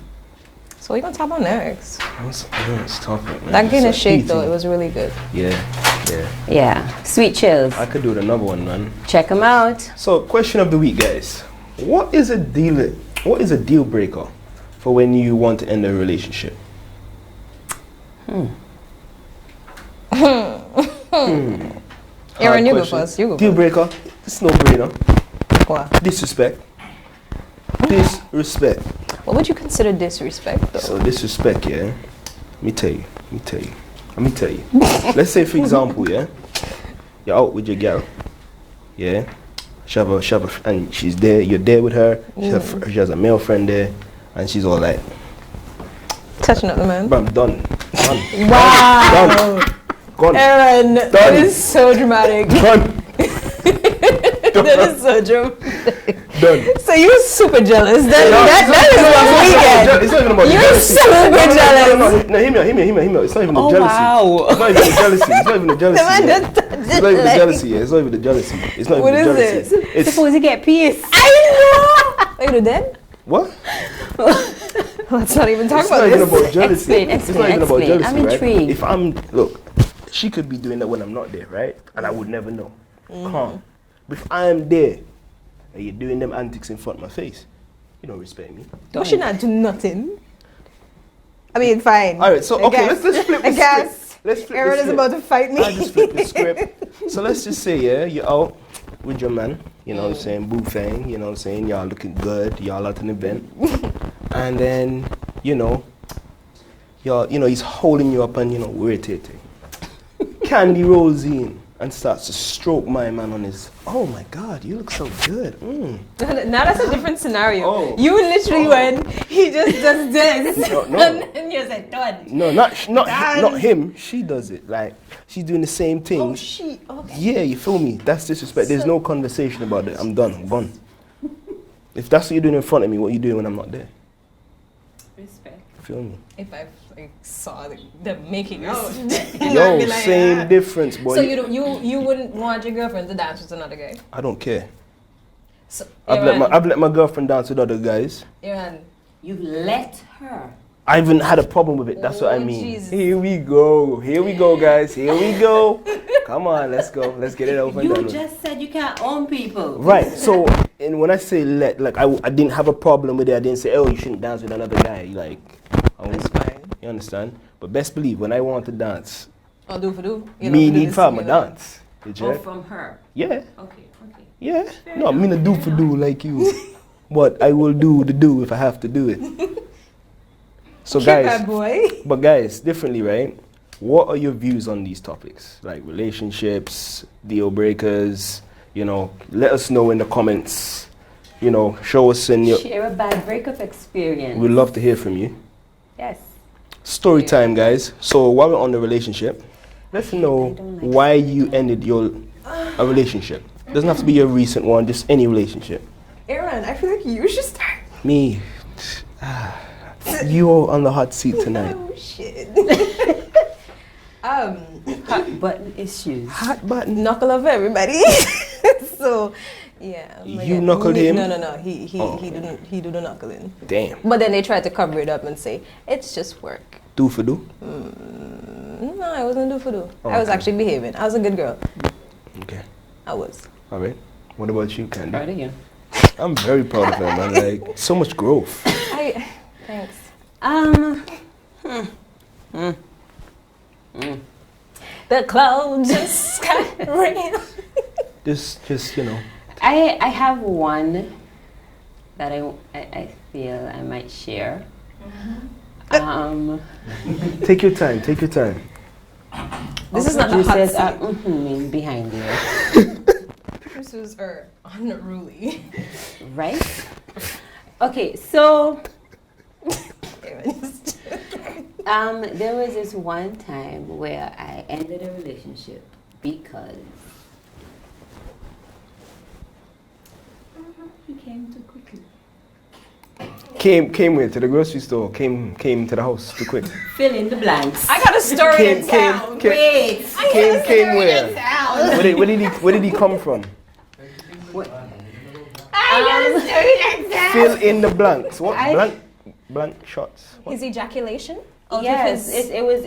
So we're going to talk about next. Let's talk about That Guinness shake, though, it was really good. Yeah, sweet chills. I could do it another one, man. Check them out. So, question of the week, guys. What is a deal breaker for when you want to end a relationship? Aaron, you go first. Deal breaker. It's no brainer. What? Disrespect. Disrespect. What would you consider disrespect, though? So disrespect, yeah. Let me tell you. Let's say, for example, yeah, you're out with your girl, yeah. She have a, and she's there. You're there with her. She has a male friend there, and she's all like, touching up the man. But I'm done. Wow. Gone. Aaron, that is so dramatic. Done. That is so dramatic. Done. So you're super jealous. That is what we get. It's not even about You're jealousy. super jealous. No, hear me. It's not even the jealousy. Wow. It's not even the jealousy. It's not even the jealousy. The man yeah. just It's not even the jealousy. Yeah. It's not even the jealousy. It's not What even the is jealousy. it? It's Suppose you get peace. I know. Are you dead? what? Let's not even talk It's about not even this. about jealousy. It's not even about Explain. jealousy, I'm right? intrigued. If I'm look, she could be doing that when I'm not there, right? And I would never know. Calm. But if I'm there and you're doing them antics in front of my face, you don't respect me. But she not do nothing. I mean, fine. All right, so I okay, guess. let's flip the I guess. script. Let's flip Aaron the is script. about to fight me. I just flip the script. So let's just say, yeah, you're out with your man, you know what I'm saying, boo thing, you know what I'm saying, y'all looking good, y'all at an event, and then, he's holding you up and, we're irritating. Candy rolls in and starts to stroke my man on his, oh my God, you look so good. Now that's a different scenario. Oh. You literally when he just does this, No. and then you're like, done. No, not him. She does it. Like, she's doing the same thing. Oh, she, okay. Yeah, you feel me? That's disrespect. There's no conversation about it. I'm done. I'm gone. If that's what you're doing in front of me, what are you doing when I'm not there? Respect. Feel me? If I saw them making out, Yo, same difference, boy. So you wouldn't want your girlfriend to dance with another guy? I don't care. So I've let my girlfriend dance with other guys. Aaron, You've let her. I haven't had a problem with it. That's what I Oh, mean. Jesus. Here we go, guys. Here we go. Come on, let's go. Let's get it over and done You with. just said you can't own people. Right. So, and when I say let, like I didn't have a problem with it. I didn't say, oh, you shouldn't dance with another guy. Like, that's fine. you understand? But best believe, when I want to dance, I'll do for do. me need for my dance. You Or check? from her. Yeah. Okay. Yeah. No, I'm gonna do for do like you. But I will do the do if I have to do it. So guys, bad boy. but guys, differently, right? What are your views on these topics? Like relationships, deal breakers, let us know in the comments. Show us in your... Share a bad breakup experience. We'd love to hear from you. Yes. Story time, guys. So while we're on the relationship, let's know why you ended a relationship. Doesn't have to be a recent one, just any relationship. Aaron, I feel like you should start. Me. You're on the hot seat tonight. Oh shit. Hot button issues. Hot button. Knuckle of everybody. So, yeah. You knuckled him? No. He do the knuckling. Damn. But then they tried to cover it up and say it's just work. Do for do? No, I wasn't do for do. Oh, I was okay. actually behaving. I was a good girl. Okay. I was. All right. What about you, Candy? Proud of you. I'm very proud of her, man. Like, so much growth. Thanks. The clouds just got rain. Just I have one that I feel I might share. Take your time. Take your time. This is not the hot says seat. behind you. tattoos are unruly. Right? Okay, so there was this one time where I ended a relationship because he came too quickly. Came where? To the grocery store? Came to the house too quick? Fill in the blanks. I got a story in town. Wait. Came where? Where did he come from? Fill in the blanks. What? Blank shots. What? His ejaculation? Yes, it was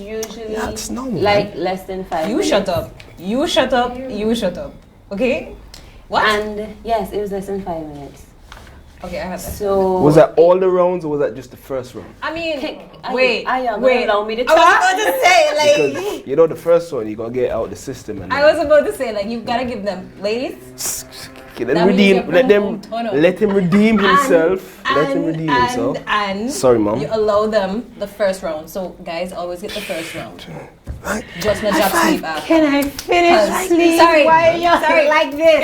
usually That's normal, like less than 5 You minutes. shut up. You shut up. You shut up. Okay? What? And yes, it was less than 5 minutes. Okay, I have that. So Was that all the rounds or was that just the first round? I mean, wait. Allow me to I talk. was about to say, like, Because you know the first one you gotta get out the system and I was about to say, like, you've got to give them, ladies. let that him means redeem. you're Let him redeem himself. Let him redeem himself. And Sorry, mom. you allow them the first round. So guys always get the first round. Just not drop sleep after. Can I finish, please? Sorry. Why are you like this?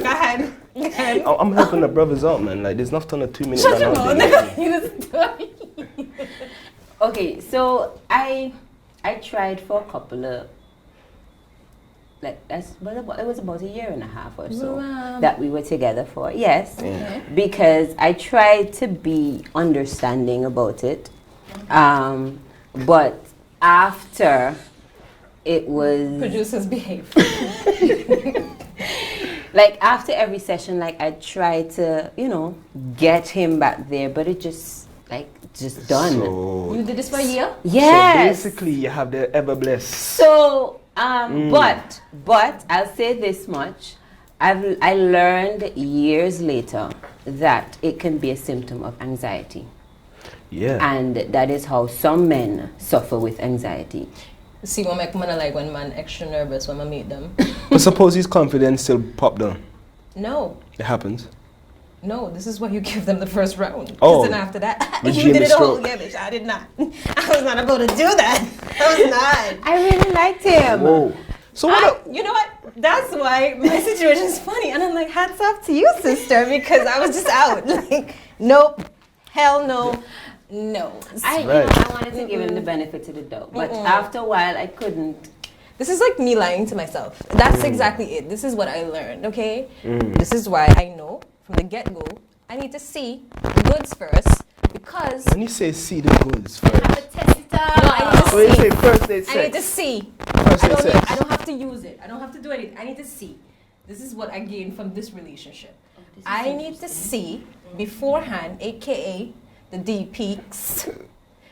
Go ahead. I'm helping the brothers out, man. Like, there's enough on a 2 minute Shut run your out mouth. there. Okay, so I tried for a couple of it was about a year and a half or so that we were together for. Yes, because I tried to be understanding about it, but after it was Producers behave. like after every session, like I tried to get him back there, but it just done. So, You did this for a year? Yes. so basically, you have the ever blessed. So, but I'll say this much: I learned years later that it can be a symptom of anxiety, Yeah. and that is how some men suffer with anxiety. See what make man like when man extra nervous when I meet them. But suppose his confidence still popped down. No. It happens. No, this is why you give them the first round. Oh. Then after that, Regime you did is it all. stroke. Yeah, bitch, I did not. I was not about to do that. I was not. I really liked him. Whoa. So what? You know what? That's why my situation is funny. And I'm like, hats off to you, sister, because I was just out. Like, nope. Hell no. No. I wanted to give him the benefit of the doubt, but after a while, I couldn't. This is like me lying to myself. That's exactly it. This is what I learned, okay? This is why I know from the get-go, I need to see the goods first, because When you say see the goods first. I have to test it out. No, I need to When you see. say first date I need to sex. see. First date sex. I don't have to use it. I don't have to do anything. I need to see. This is what I gained from this relationship. I need to see beforehand, aka the D peaks,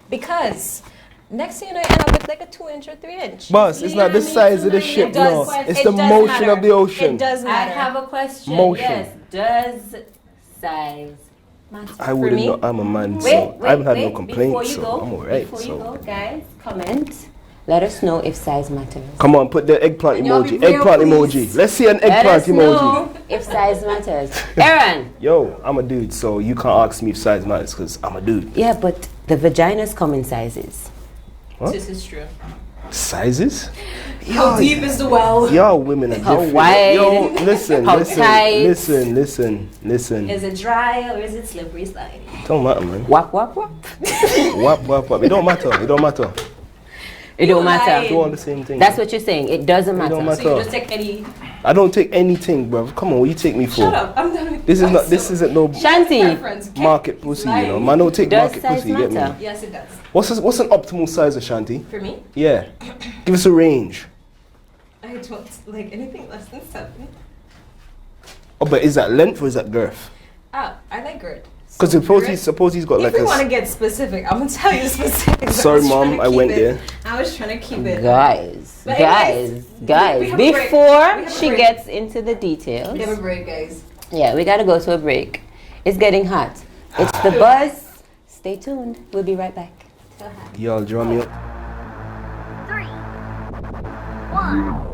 because next thing you know, you end up with like a 2-inch or 3-inch. Boss, it's not the size of the ship, no. It's the motion of the ocean. It does I matter. have a question. Motion. Yes, does size matter? I wouldn't me? know. I'm a man, so I haven't had no complaints, so I'm alright. Before you So go, guys, comment. Let us know if size matters. come on, put the eggplant And y'all be emoji. real, Eggplant please. emoji. Let's see an Let eggplant us emoji. know if size matters. Aaron. Yo, I'm a dude, so you can't ask me if size matters because I'm a dude. Yeah, but the vaginas come in sizes. What? This is true. Sizes? How deep is the well? Y'all women are How different. wide? Yo, listen, How listen, tight? listen. Is it dry or is it slippery sliding? Don't matter, man. Wap, wap, wap. Wap. It don't matter. It don't matter. It don't matter. Do all the same thing. That's what you're saying. It doesn't matter. don't matter. So you just take any. I don't take anything, bro. Come on, what you take me for? Shut up. I'm done with This is not. So, This isn't no Shanti, preference. market pussy, you know. Lying. Man, don't take does market size pussy. You get me? matter? Yes, it does. What's an optimal size, Ashanti? For me, Yeah, give us a range. I don't like anything less than 7. Oh, but is that length or is that girth? I like girth. Because suppose he's got If like we want to a. get specific, I'm gonna tell you specifics. Sorry, Mom, I went there. I was trying to keep it. guys, But anyways, we guys. have a break. We Before have a she break. gets into the details, Give a break, guys. yeah, we gotta go to a break. It's getting hot. It's the buzz. Stay tuned. We'll be right back. Y'all draw me up. 3, 1.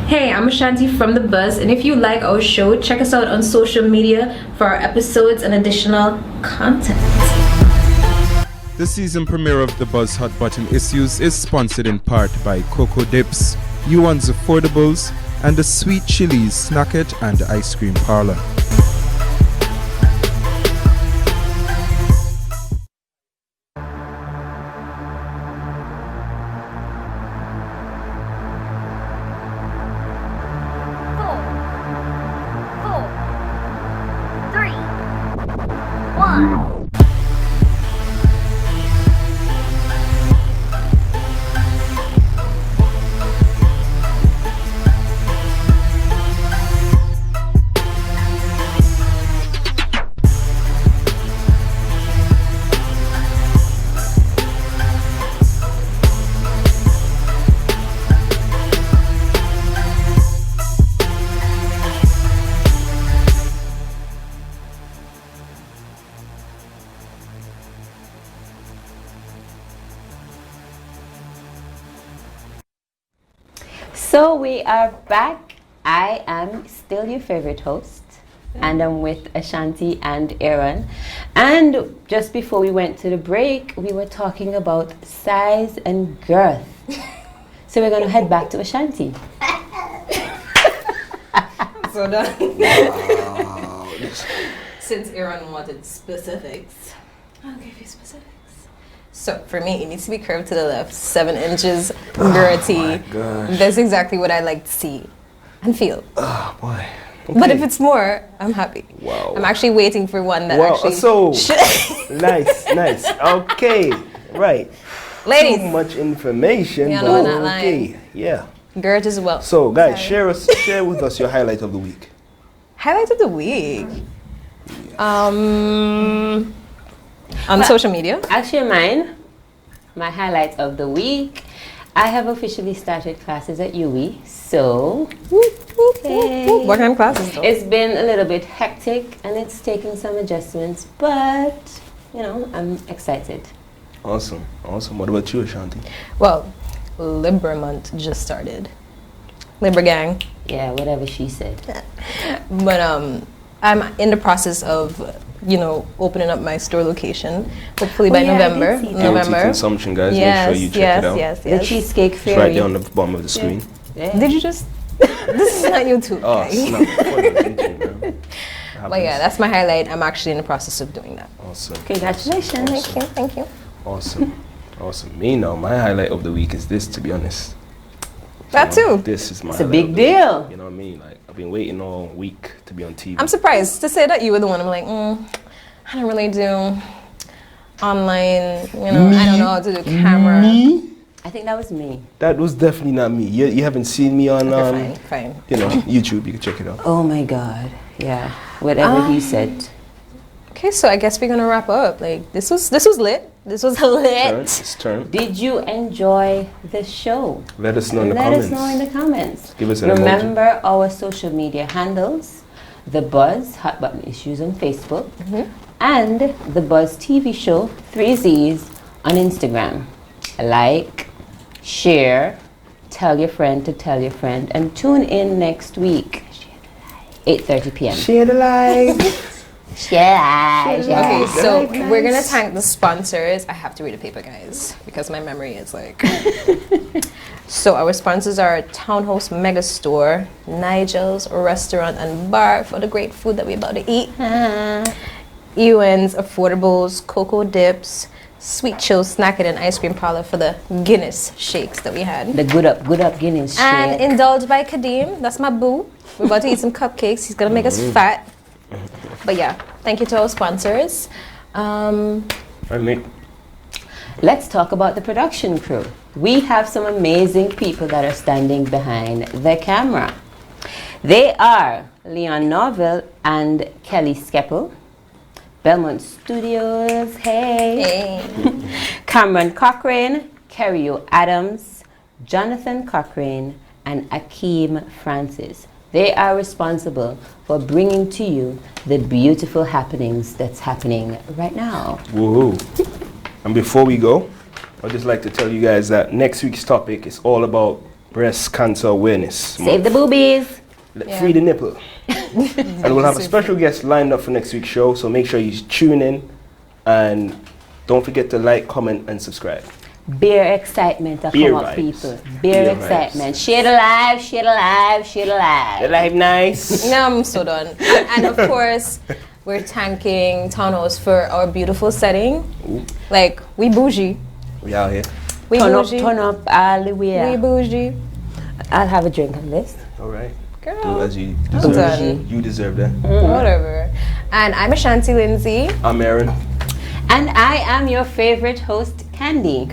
Hey, I'm Ashanti from The Buzz, and if you like our show, check us out on social media for our episodes and additional content. The season premiere of the Buzz Hot Button Issues is sponsored in part by Cocoa Dips, Yuan's Affordables, and the Sweet Chili's Snacket and Ice Cream Parlor. Four, three, one. So we are back. I am still your favorite host, and I'm with Ashanti and Aaron. And just before we went to the break, we were talking about size and girth. So we're going to head back to Ashanti. So done. Since Aaron wanted specifics, I'll give you specifics. So for me, it needs to be curved to the left, 7 inches, girthy. Oh my gosh. That's exactly what I like to see and feel. Oh boy. But Okay. if it's more, I'm happy. Wow. I'm actually waiting for one that Wow, actually. so nice. Okay, right. Too Ladies, much information. Yeah, but no, I'm not okay. lying. Yeah. girth as well. So guys, Sorry. share with us your highlight of the week. Highlight of the week. On social media. Actually, my highlight of the week, I have officially started classes at UE. So, okay. What kind of classes though? It's been a little bit hectic and it's taking some adjustments, but you know, I'm excited. Awesome. What about you, Ashanti? Well, Libra month just started. Libra gang. Yeah, whatever she said. But I'm in the process of, opening up my store location. Hopefully by yeah, I did November. see that. Guilty November. consumption, guys. Yes, Make sure you check yes, it out. yes, The yes. Cheesecake It's Fairy. right there on the bottom of the screen. Yeah. Did you just? This is not YouTube. Oh, okay? snap. Funny, isn't it, man? But yeah, that's my highlight. I'm actually in the process of doing that. Awesome. Congratulations. Thank you. Awesome. Me now, my highlight of the week is this, to be honest. That You know, too. This is my It's a highlight big of the week. deal. You know what I mean? Like, I've been waiting all week to be on TV. I'm surprised to say that you were the one. I'm like, I don't really do online. I don't know how to do camera. I think that was me. That was definitely not me. You haven't seen me on, Okay, fine. YouTube. You can check it out. Oh my God. Yeah. Whatever he said. Okay, so I guess we're gonna wrap up. Like this was lit. This was lit. It's turn. Did you enjoy the show? Let us know in the Let comments. us know in the comments. Give us an Remember our social media handles, The Buzz Hot Button Issues on Facebook, and The Buzz TV Show 3 Z's on Instagram. Like, share, tell your friend to tell your friend, and tune in next week, 8:30 p.m. Share the live. Share. Okay, so we're gonna thank the sponsors. I have to read the paper, guys, because my memory is like. So our sponsors are Townhouse Mega Store, Nigel's Restaurant and Bar for the great food that we're about to eat. Ewan's Affordables, Cocoa Dips, Sweet Chill Snacket and Ice Cream Parlor for the Guinness shakes that we had. The good up Guinness And shake. Indulged by Kadeem, that's my boo. We're about to eat some cupcakes. He's gonna make us fat. But yeah, thank you to our sponsors. Right, mate. Let's talk about the production crew. We have some amazing people that are standing behind the camera. They are Leon Norville and Kelly Skeppel, Belmont Studios, hey. Cameron Cochrane, Kerryo Adams, Jonathan Cochrane, and Akeem Francis. They are responsible for bringing to you the beautiful happenings that's happening right now. Woohoo. And before we go, I'd just like to tell you guys that next week's topic is all about breast cancer awareness. Save the boobies. Free the nipple. And we'll have a special guest lined up for next week's show, so make sure you tune in and Don't forget to like, comment, and subscribe. Beer excitement of Beer our vibes. people. Beer Beer vibes. excitement. Share the live, share the live, share the live. Live nice. No, I'm so done. And of course, we're thanking Townhouse for our beautiful setting. Ooh. Like, we bougie. We out here. We bougie. Turn up all the way. We bougie. I'll have a drink on this. All right. Girl. Do as you I'm deserve. done. You deserve that. Whatever. And I'm Ashanti Lindsay. I'm Aaron. And I am your favorite host, Candy.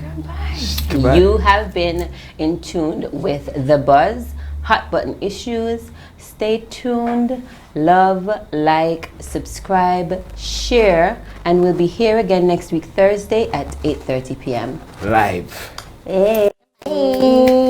Goodbye. You have been in tune with The Buzz, Hot Button Issues. Stay tuned. Love, like, subscribe, share. And we'll be here again next week, Thursday at 8:30 p.m. Live. Hey. Bye.